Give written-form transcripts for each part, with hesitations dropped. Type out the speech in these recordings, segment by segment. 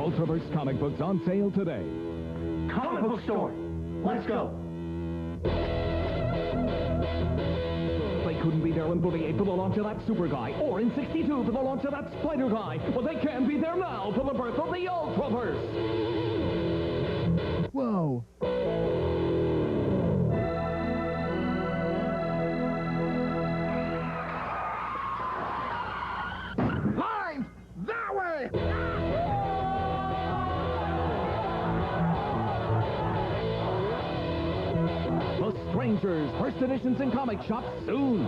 Ultraverse comic books on sale today. Comic book store. Let's go. They couldn't be there in 48 for the launch of that Super Guy, or in 62 for the launch of that Spider Guy, but they can be there now for the birth of the Ultraverse. Whoa. Lines! That way! The Strangers, first editions in comic shops soon.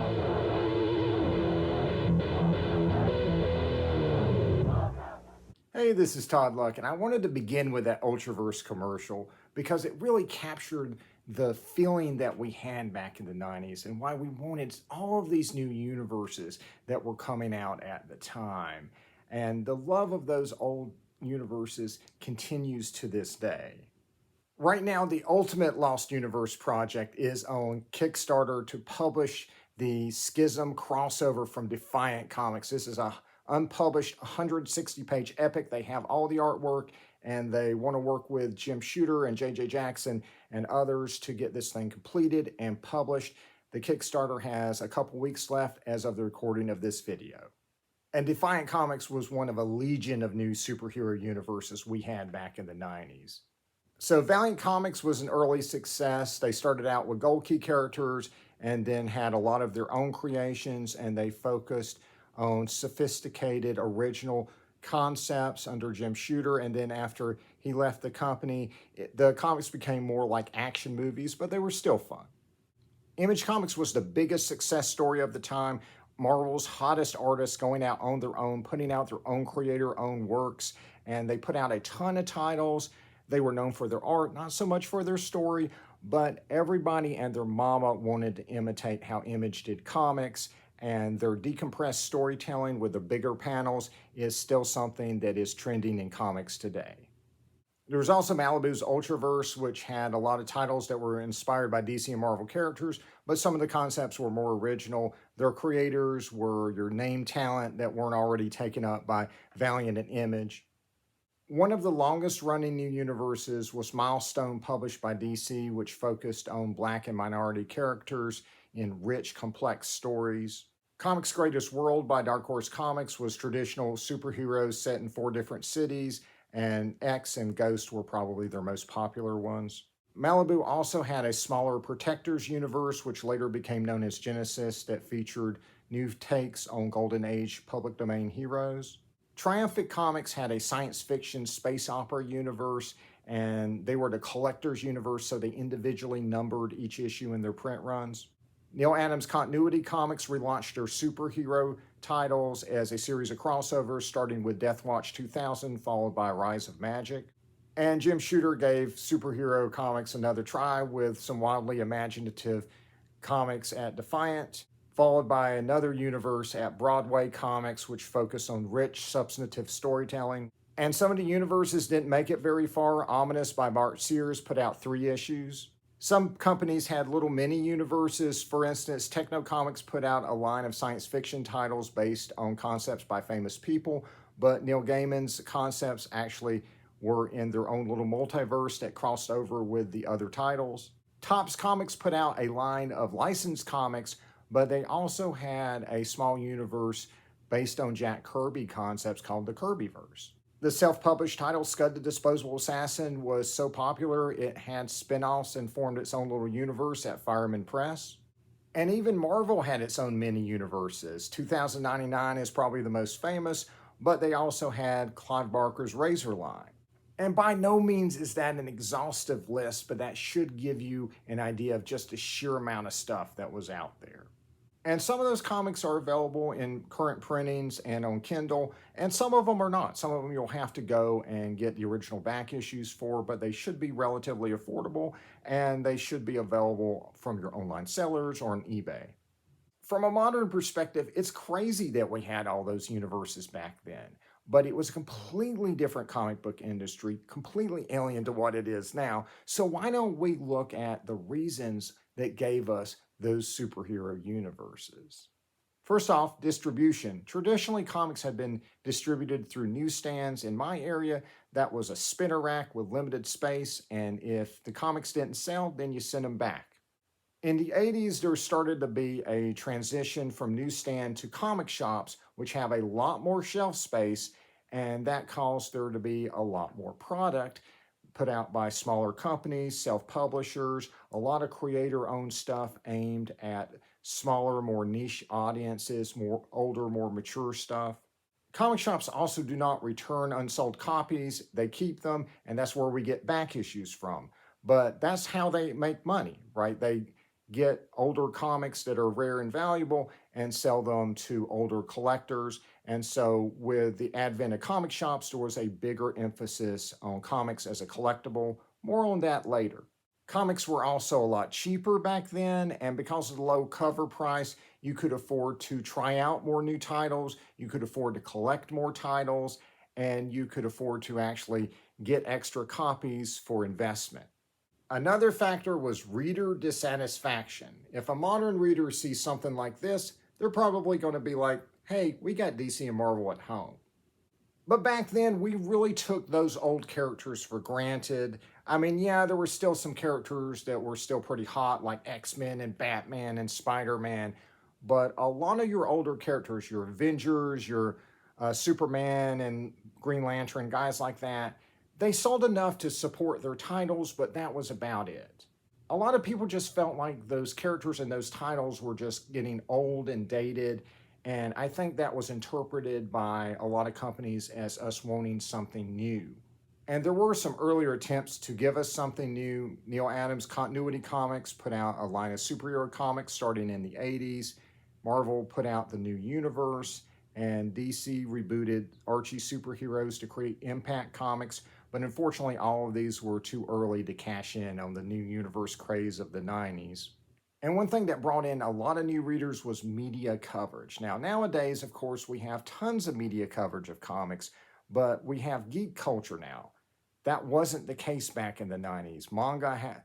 Hey, this is Todd Luck, and I wanted to begin with that Ultraverse commercial because it really captured the feeling that we had back in the 90s and why we wanted all of these new universes that were coming out at the time. And the love of those old universes continues to this day. Right now, the Ultimate Lost Universe project is on Kickstarter to publish the Schism crossover from Defiant Comics. This is a unpublished 160-page epic. They have all the artwork, and they want to work with Jim Shooter and J.J. Jackson and others to get this thing completed and published. The Kickstarter has a couple weeks left as of the recording of this video. And Defiant Comics was one of a legion of new superhero universes we had back in the 90s. So Valiant Comics was an early success. They started out with Gold Key characters and then had a lot of their own creations, and they focused on sophisticated original concepts under Jim Shooter. And then after he left the company, the comics became more like action movies, but they were still fun. Image Comics was the biggest success story of the time. Marvel's hottest artists going out on their own, putting out their own creator-owned works, and they put out a ton of titles. They were known for their art, not so much for their story, but everybody and their mama wanted to imitate how Image did comics, and their decompressed storytelling with the bigger panels is still something that is trending in comics today. There was also Malibu's Ultraverse, which had a lot of titles that were inspired by DC and Marvel characters, but some of the concepts were more original. Their creators were your name talent that weren't already taken up by Valiant and Image. One of the longest running new universes was Milestone, published by DC, which focused on Black and minority characters in rich, complex stories. Comics' Greatest World by Dark Horse Comics was traditional superheroes set in 4 different cities, and X and Ghost were probably their most popular ones. Malibu also had a smaller Protectors universe, which later became known as Genesis, that featured new takes on Golden Age public domain heroes. Triumphant Comics had a science fiction space opera universe, and they were the collector's universe, so they individually numbered each issue in their print runs. Neil Adams Continuity Comics relaunched their superhero titles as a series of crossovers, starting with Deathwatch 2000, followed by Rise of Magic. And Jim Shooter gave superhero comics another try with some wildly imaginative comics at Defiant, followed by another universe at Broadway Comics, which focused on rich, substantive storytelling. And some of the universes didn't make it very far. Ominous by Bart Sears put out 3 issues. Some companies had little mini universes. For instance, Tekno Comics put out a line of science fiction titles based on concepts by famous people, but Neil Gaiman's concepts actually were in their own little multiverse that crossed over with the other titles. Topps Comics put out a line of licensed comics, but they also had a small universe based on Jack Kirby concepts called the Kirbyverse. The self-published title, Scud the Disposable Assassin, was so popular it had spin-offs and formed its own little universe at Fireman Press. And even Marvel had its own mini-universes. 2099 is probably the most famous, but they also had Clive Barker's Razorline. And by no means is that an exhaustive list, but that should give you an idea of just the sheer amount of stuff that was out there. And some of those comics are available in current printings and on Kindle, and some of them are not. Some of them you'll have to go and get the original back issues for, but they should be relatively affordable, and they should be available from your online sellers or on eBay. From a modern perspective, it's crazy that we had all those universes back then, but it was a completely different comic book industry, completely alien to what it is now. So why don't we look at the reasons that gave us those superhero universes? First off, distribution. Traditionally, comics had been distributed through newsstands. In my area, that was a spinner rack with limited space, and if the comics didn't sell, then you sent them back. In the 80s, there started to be a transition from newsstand to comic shops, which have a lot more shelf space, and that caused there to be a lot more product put out by smaller companies, self-publishers, a lot of creator-owned stuff aimed at smaller, more niche audiences, more older, more mature stuff. Comic shops also do not return unsold copies. They keep them, and that's where we get back issues from. But that's how they make money, right? They get older comics that are rare and valuable and sell them to older collectors. And so with the advent of comic shops, there was a bigger emphasis on comics as a collectible. More on that later. Comics were also a lot cheaper back then, and because of the low cover price, you could afford to try out more new titles, you could afford to collect more titles, and you could afford to actually get extra copies for investment. Another factor was reader dissatisfaction. If a modern reader sees something like this, they're probably going to be like, hey, we got DC and Marvel at home. But back then, we really took those old characters for granted. I mean, yeah, there were still some characters that were still pretty hot, like X-Men and Batman and Spider-Man. But a lot of your older characters, your Avengers, your Superman and Green Lantern, guys like that, they sold enough to support their titles, but that was about it. A lot of people just felt like those characters and those titles were just getting old and dated, and I think that was interpreted by a lot of companies as us wanting something new. And there were some earlier attempts to give us something new. Neil Adams' Continuity Comics put out a line of superhero comics starting in the 80s. Marvel put out the new universe, and DC rebooted Archie superheroes to create Impact Comics. But unfortunately, all of these were too early to cash in on the new universe craze of the 90s. And one thing that brought in a lot of new readers was media coverage. Now, nowadays, of course, we have tons of media coverage of comics, but we have geek culture now. That wasn't the case back in the 90s. Manga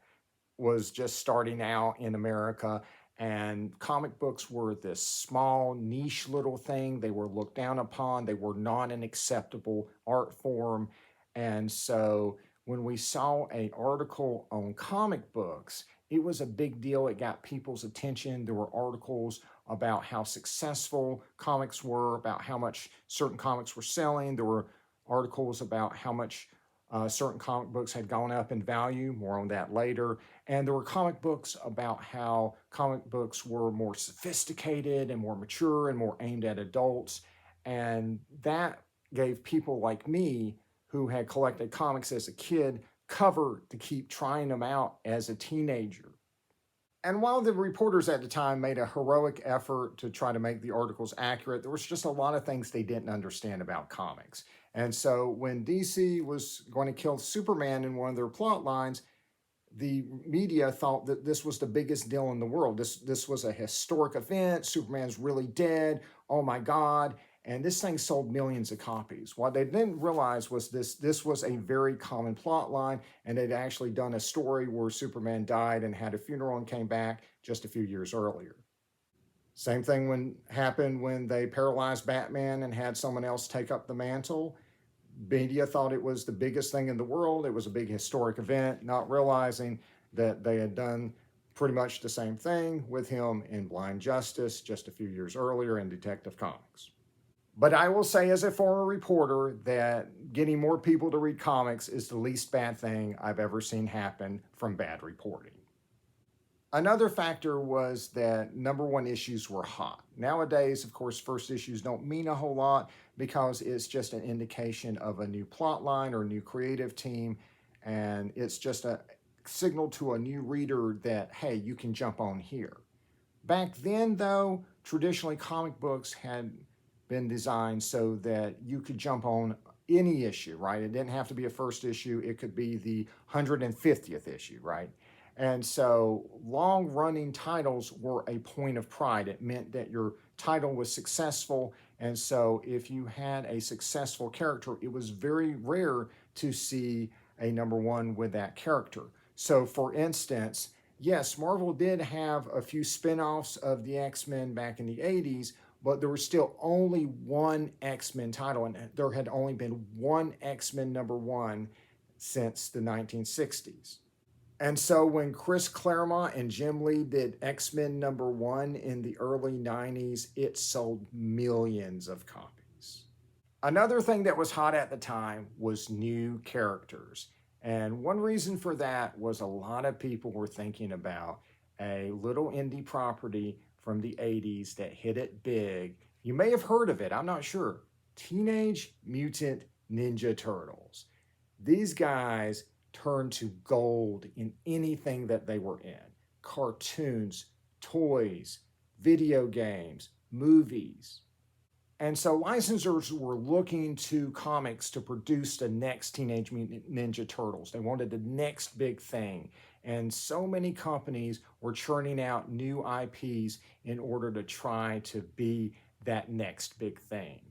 was just starting out in America, and comic books were this small, niche little thing. They were looked down upon. They were not an acceptable art form. And so when we saw an article on comic books, it was a big deal. It got people's attention. There were articles about how successful comics were, about how much certain comics were selling. There were articles about how much certain comic books had gone up in value. More on that later. And there were comic books about how comic books were more sophisticated and more mature and more aimed at adults. And that gave people like me, who had collected comics as a kid, cover to keep trying them out as a teenager. And while the reporters at the time made a heroic effort to try to make the articles accurate, there was just a lot of things they didn't understand about comics. And so when DC was going to kill Superman in one of their plot lines, the media thought that this was the biggest deal in the world. This was a historic event. Superman's really dead. Oh my God. And this thing sold millions of copies. What they didn't realize was this was a very common plot line, and they'd actually done a story where Superman died and had a funeral and came back just a few years earlier. Same thing happened when they paralyzed Batman and had someone else take up the mantle. Media thought it was the biggest thing in the world. It was a big historic event, not realizing that they had done pretty much the same thing with him in Blind Justice just a few years earlier in Detective Comics. But I will say as a former reporter that getting more people to read comics is the least bad thing I've ever seen happen from bad reporting. Another factor was that #1 issues were hot. Nowadays, of course, first issues don't mean a whole lot because it's just an indication of a new plot line or a new creative team, and it's just a signal to a new reader that, hey, you can jump on here. Back then, though, traditionally comic books had been designed so that you could jump on any issue, right? It didn't have to be a first issue. It could be the 150th issue, right? And so long-running titles were a point of pride. It meant that your title was successful. And so if you had a successful character, it was very rare to see a #1 with that character. So for instance, yes, Marvel did have a few spin-offs of the X-Men back in the 80s, but there was still only one X-Men title, and there had only been one X-Men #1 since the 1960s. And so when Chris Claremont and Jim Lee did X-Men #1 in the early 90s, it sold millions of copies. Another thing that was hot at the time was new characters. And one reason for that was a lot of people were thinking about a little indie property from the 80s that hit it big. You may have heard of it, I'm not sure. Teenage Mutant Ninja Turtles. These guys turned to gold in anything that they were in. Cartoons, toys, video games, movies. And so licensors were looking to comics to produce the next Teenage Mutant Ninja Turtles. They wanted the next big thing. And so many companies were churning out new IPs in order to try to be that next big thing.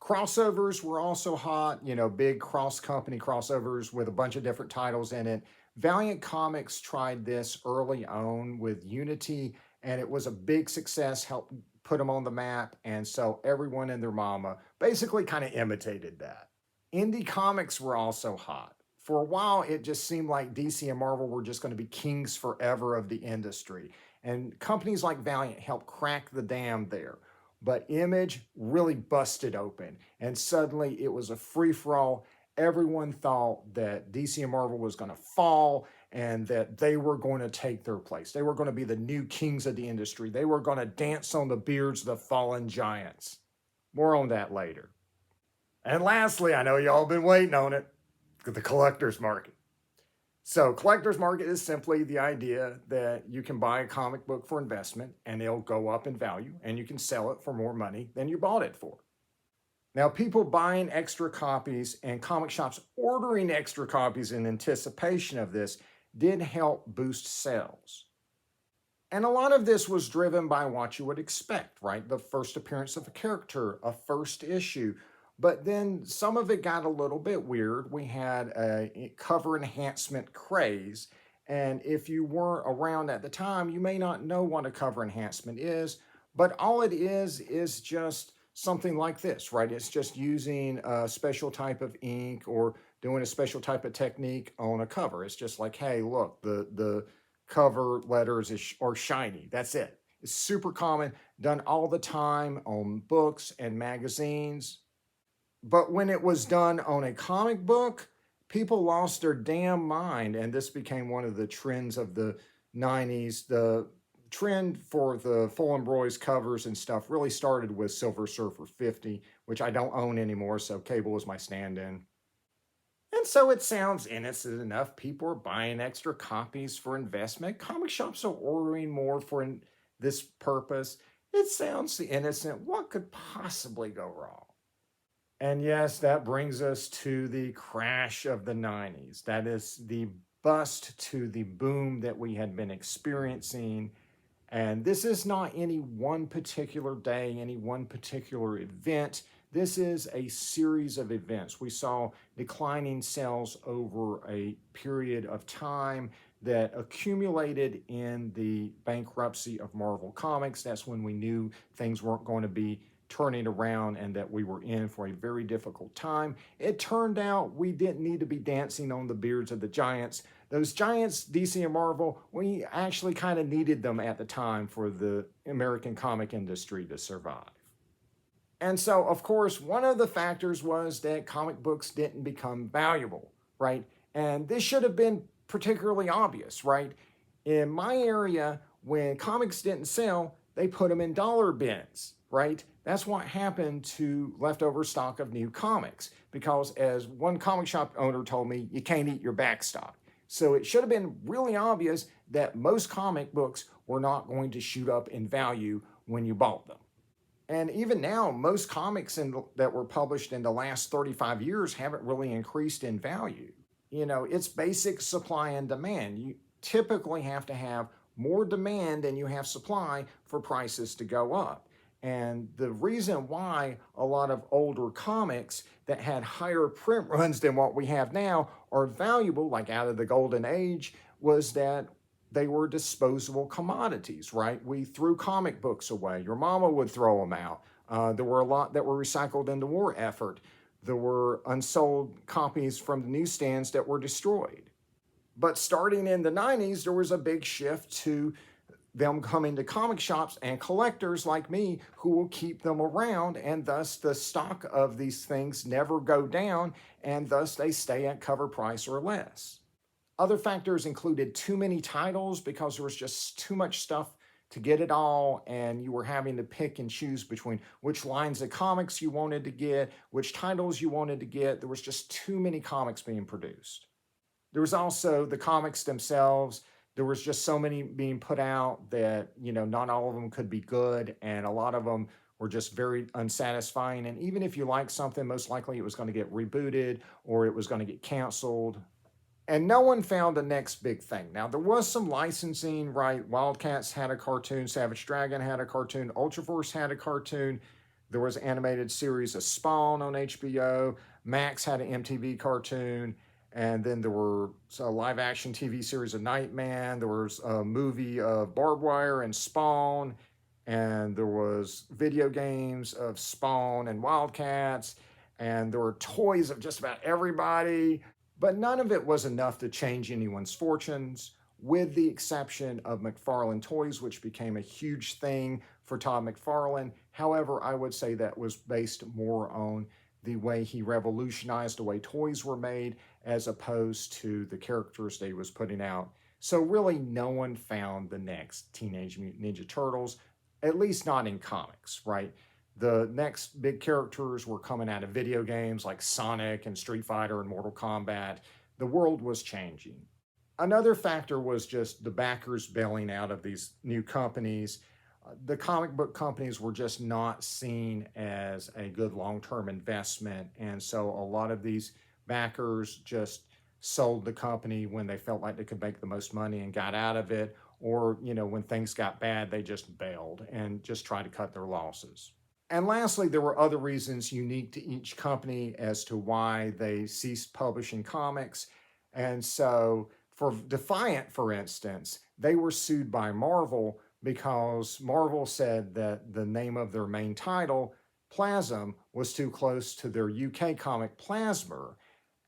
Crossovers were also hot, big cross-company crossovers with a bunch of different titles in it. Valiant Comics tried this early on with Unity, and it was a big success, helped put them on the map, and so everyone and their mama basically kind of imitated that. Indie comics were also hot. For a while, it just seemed like DC and Marvel were just going to be kings forever of the industry, and companies like Valiant helped crack the dam there. But Image really busted open, and suddenly it was a free-for-all. Everyone thought that DC and Marvel was going to fall and that they were going to take their place. They were going to be the new kings of the industry. They were going to dance on the beards of the fallen giants. More on that later. And lastly, I know y'all been waiting on it, the collector's market. So collector's market is simply the idea that you can buy a comic book for investment and it'll go up in value and you can sell it for more money than you bought it for. Now, people buying extra copies and comic shops ordering extra copies in anticipation of this did help boost sales. And a lot of this was driven by what you would expect, right? The first appearance of a character, a first issue. But then some of it got a little bit weird. We had a cover enhancement craze. And if you weren't around at the time, you may not know what a cover enhancement is. But all it is just something like this, right? It's just using a special type of ink or doing a special type of technique on a cover. It's just like, hey, look, the cover letters are shiny. That's it. It's super common, done all the time on books and magazines. But when it was done on a comic book, people lost their damn mind. And this became one of the trends of the 90s. The trend for the full embroidered covers and stuff really started with Silver Surfer 50, which I don't own anymore, so Cable is my stand-in. And so it sounds innocent enough. People are buying extra copies for investment. Comic shops are ordering more for this purpose. It sounds innocent. What could possibly go wrong? And yes, that brings us to the crash of the 90s. That is the bust to the boom that we had been experiencing. And this is not any one particular day, any one particular event. This is a series of events. We saw declining sales over a period of time that accumulated in the bankruptcy of Marvel Comics. That's when we knew things weren't going to be turning around and that we were in for a very difficult time. It turned out we didn't need to be dancing on the beards of the giants. Those giants, DC and Marvel, we actually kind of needed them at the time for the American comic industry to survive. And so, of course, one of the factors was that comic books didn't become valuable, right? And this should have been particularly obvious, right? In my area, when comics didn't sell, they put them in dollar bins, right? That's what happened to leftover stock of new comics, because as one comic shop owner told me, you can't eat your back stock. So it should have been really obvious that most comic books were not going to shoot up in value when you bought them. And even now, most comics that were published in the last 35 years haven't really increased in value. It's basic supply and demand. You typically have to have more demand than you have supply for prices to go up. And the reason why a lot of older comics that had higher print runs than what we have now are valuable, like out of the golden age, was that they were disposable commodities, right? We threw comic books away. Your mama would throw them out. There were a lot that were recycled in the war effort. There were unsold copies from the newsstands that were destroyed. But starting in the 90s, there was a big shift to them coming to comic shops and collectors like me who will keep them around, and thus the stock of these things never go down, and thus they stay at cover price or less. Other factors included too many titles because there was just too much stuff to get it all, and you were having to pick and choose between which lines of comics you wanted to get, which titles you wanted to get. There was just too many comics being produced. There was also the comics themselves. There was just so many being put out that, not all of them could be good, and a lot of them were just very unsatisfying. And even if you liked something, most likely it was going to get rebooted or it was going to get canceled. And no one found the next big thing. Now, there was some licensing, right? Wildcats had a cartoon, Savage Dragon had a cartoon, Ultraverse had a cartoon. There was an animated series of Spawn on HBO. Max had an MTV cartoon. And then there were a live-action TV series of Nightman. There was a movie of Barbed Wire and Spawn. And there was video games of Spawn and Wildcats. And there were toys of just about everybody. But none of it was enough to change anyone's fortunes, with the exception of McFarlane Toys, which became a huge thing for Todd McFarlane. However, I would say that was based more on the way he revolutionized the way toys were made as opposed to the characters that he was putting out. So really no one found the next Teenage Mutant Ninja Turtles, at least not in comics, right? The next big characters were coming out of video games like Sonic and Street Fighter and Mortal Kombat. The world was changing. Another factor was just the backers bailing out of these new companies. The comic book companies were just not seen as a good long-term investment. And so a lot of these backers just sold the company when they felt like they could make the most money and got out of it. Or, when things got bad, they just bailed and just tried to cut their losses. And lastly, there were other reasons unique to each company as to why they ceased publishing comics. And so for Defiant, for instance, they were sued by Marvel because Marvel said that the name of their main title, Plasm, was too close to their UK comic Plasmer.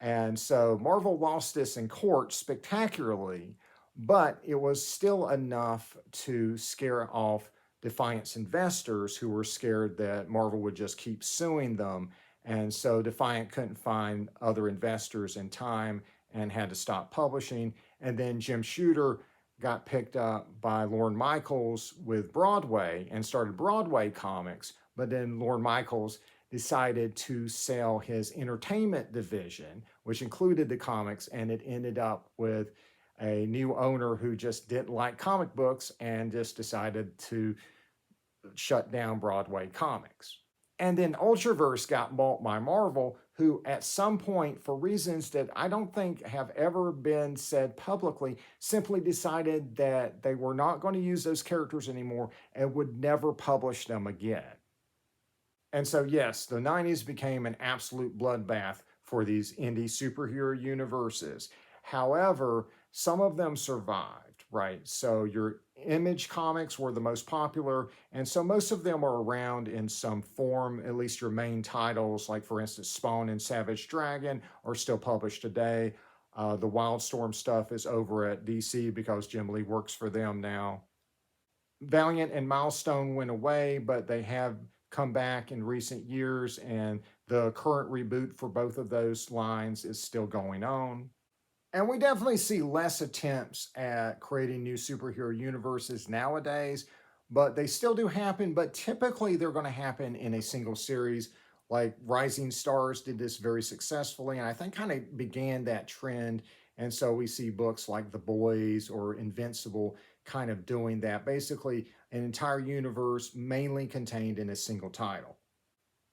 And so Marvel lost this in court spectacularly, but it was still enough to scare off Defiant's investors, who were scared that Marvel would just keep suing them. And so Defiant couldn't find other investors in time and had to stop publishing. And then Jim Shooter got picked up by Lorne Michaels with Broadway and started Broadway Comics. But then Lorne Michaels decided to sell his entertainment division, which included the comics, and it ended up with a new owner who just didn't like comic books and just decided to shut down Broadway Comics. And then Ultraverse got bought by Marvel, who at some point, for reasons that I don't think have ever been said publicly, simply decided that they were not going to use those characters anymore and would never publish them again. And so yes, the 90s became an absolute bloodbath for these indie superhero universes. However, some of them survived, right? So your Image comics were the most popular, and so most of them are around in some form. At least your main titles, like for instance Spawn and Savage Dragon, are still published today. The Wildstorm stuff is over at DC because Jim Lee works for them now. Valiant and Milestone went away, but they have come back in recent years, and the current reboot for both of those lines is still going on. And we definitely see less attempts at creating new superhero universes nowadays, but they still do happen, but typically they're going to happen in a single series. Like Rising Stars did this very successfully, and I think kind of began that trend. And so we see books like The Boys or Invincible kind of doing that. Basically, an entire universe mainly contained in a single title.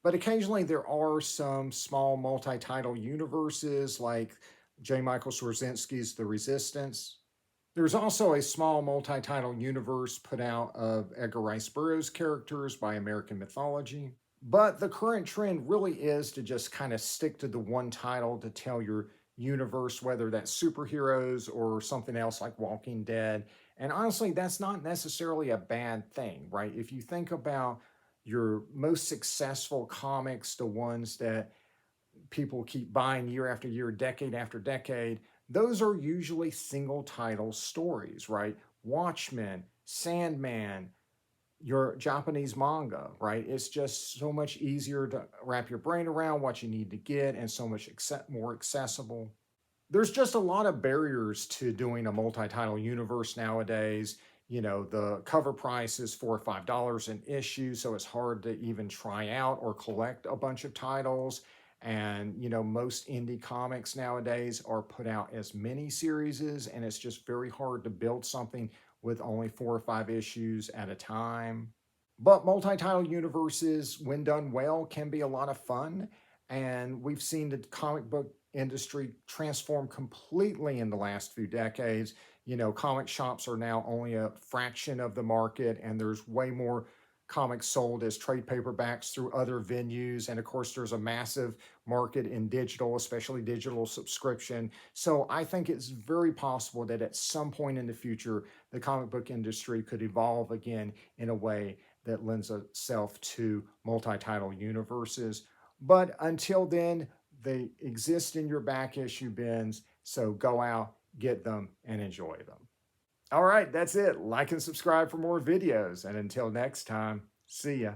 But occasionally there are some small multi-title universes like J. Michael Straczynski's The Resistance. There's also a small multi-title universe put out of Edgar Rice Burroughs characters by American Mythology. But the current trend really is to just kind of stick to the one title to tell your universe, whether that's superheroes or something else like Walking Dead. And honestly, that's not necessarily a bad thing, right? If you think about your most successful comics, the ones that people keep buying year after year, decade after decade, those are usually single title stories, right? Watchmen, Sandman, your Japanese manga, right? It's just so much easier to wrap your brain around what you need to get and so much more accessible. There's just a lot of barriers to doing a multi-title universe nowadays. You know, the cover price is $4 or $5 an issue, so it's hard to even try out or collect a bunch of titles. And, you know, most indie comics nowadays are put out as mini series, and it's just very hard to build something with only 4 or 5 issues at a time. But multi-title universes, when done well, can be a lot of fun. And we've seen the comic book industry transform completely in the last few decades. You know, comic shops are now only a fraction of the market, and there's way more comics sold as trade paperbacks through other venues. And of course, there's a massive market in digital, especially digital subscription. So I think it's very possible that at some point in the future, the comic book industry could evolve again in a way that lends itself to multi-title universes. But until then, they exist in your back issue bins. So go out, get them, and enjoy them. All right, that's it. Like and subscribe for more videos. And until next time, see ya.